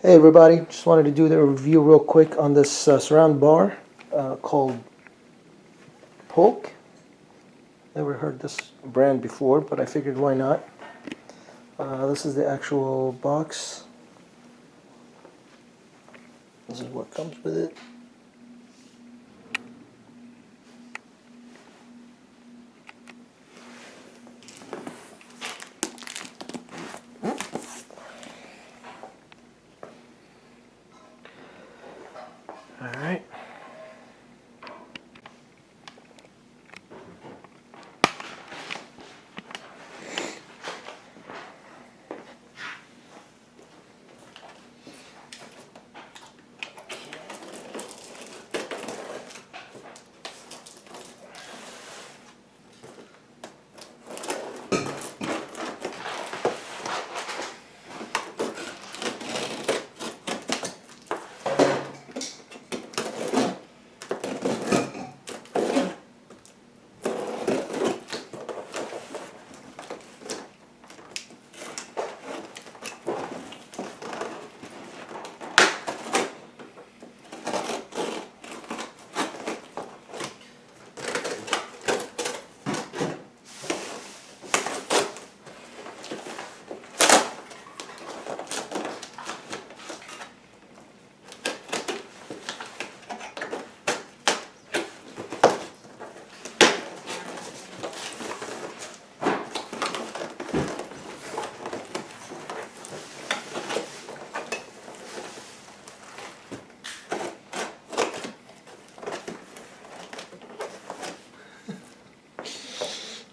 Hey everybody, just wanted to do the review real quick on this surround bar called Polk. Never heard this brand before, but I figured why not. This is the actual box. This is what comes with it. Alright.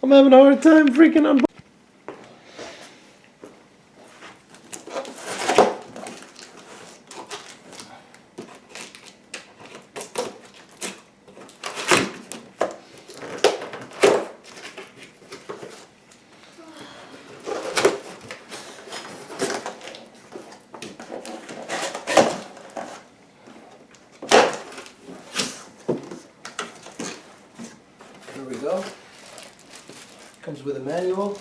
I'm having a hard time freaking unboxing. There we go. Comes with a manual,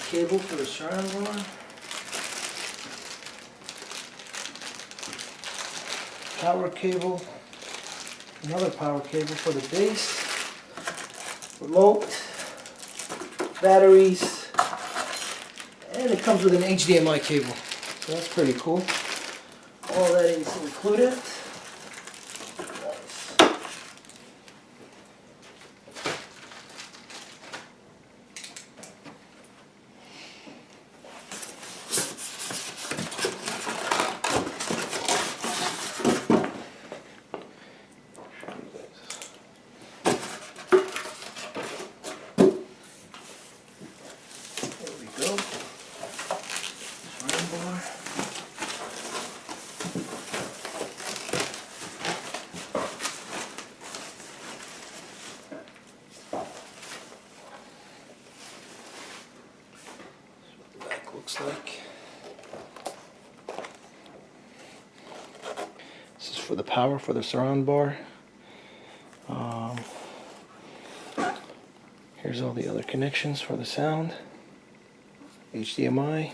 cable for the surround bar, power cable, another power cable for the bass, remote, batteries, and it comes with an HDMI cable. So that's pretty cool. All that is included. Looks like this is for the power for the surround bar. Here's all the other connections for the sound, HDMI,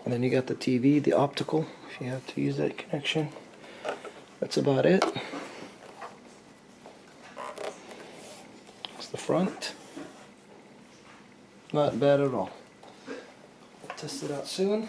and then you got the TV, the optical, if you have to use that connection. That's about it. That's the front. Not bad at all. Test it out soon.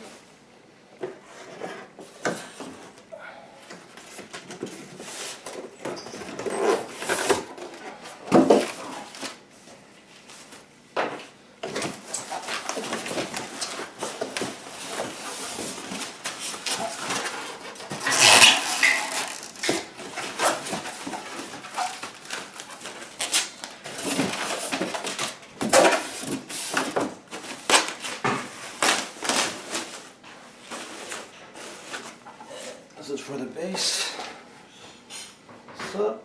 This is for the bass. So,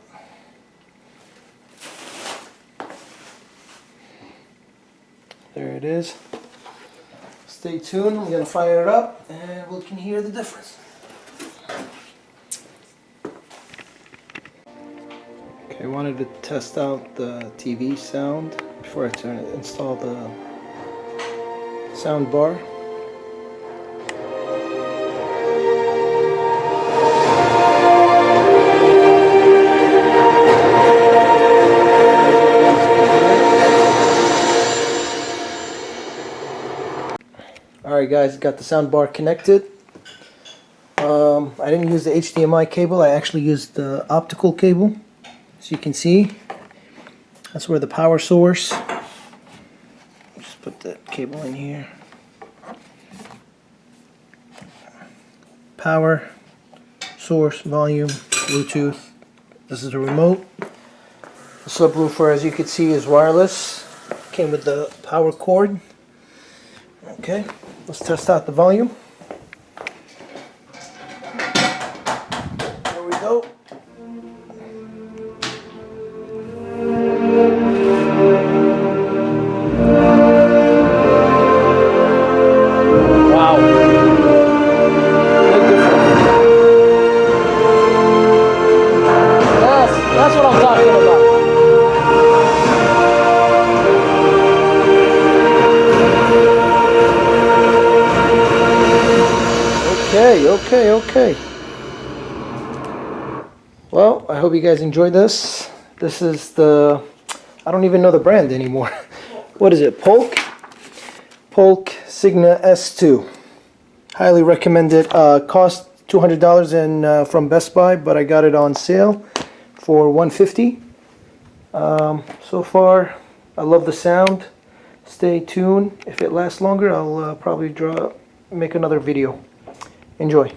there it is. Stay tuned, I'm gonna fire it up and we can hear the difference. Okay, I wanted to test out the TV sound before I install the sound bar. Alright guys, got the sound bar connected. I didn't use the HDMI cable, I actually used the optical cable. As you can see, that's where the power source. Just put that cable in here. Power, source, volume, Bluetooth. This is the remote. The subwoofer, as you can see, is wireless. Came with the power cord. Okay, let's test out the volume. There we go. Wow. Big difference. That's what I'm talking about. Okay. Well, I hope you guys enjoyed this. This is the, I don't even know the brand anymore. What is it? Polk Signa S2. Highly recommended. Cost $200 in from Best Buy, but I got it on sale for $150. So far, I love the sound. Stay tuned. If it lasts longer, I'll probably make another video. Enjoy.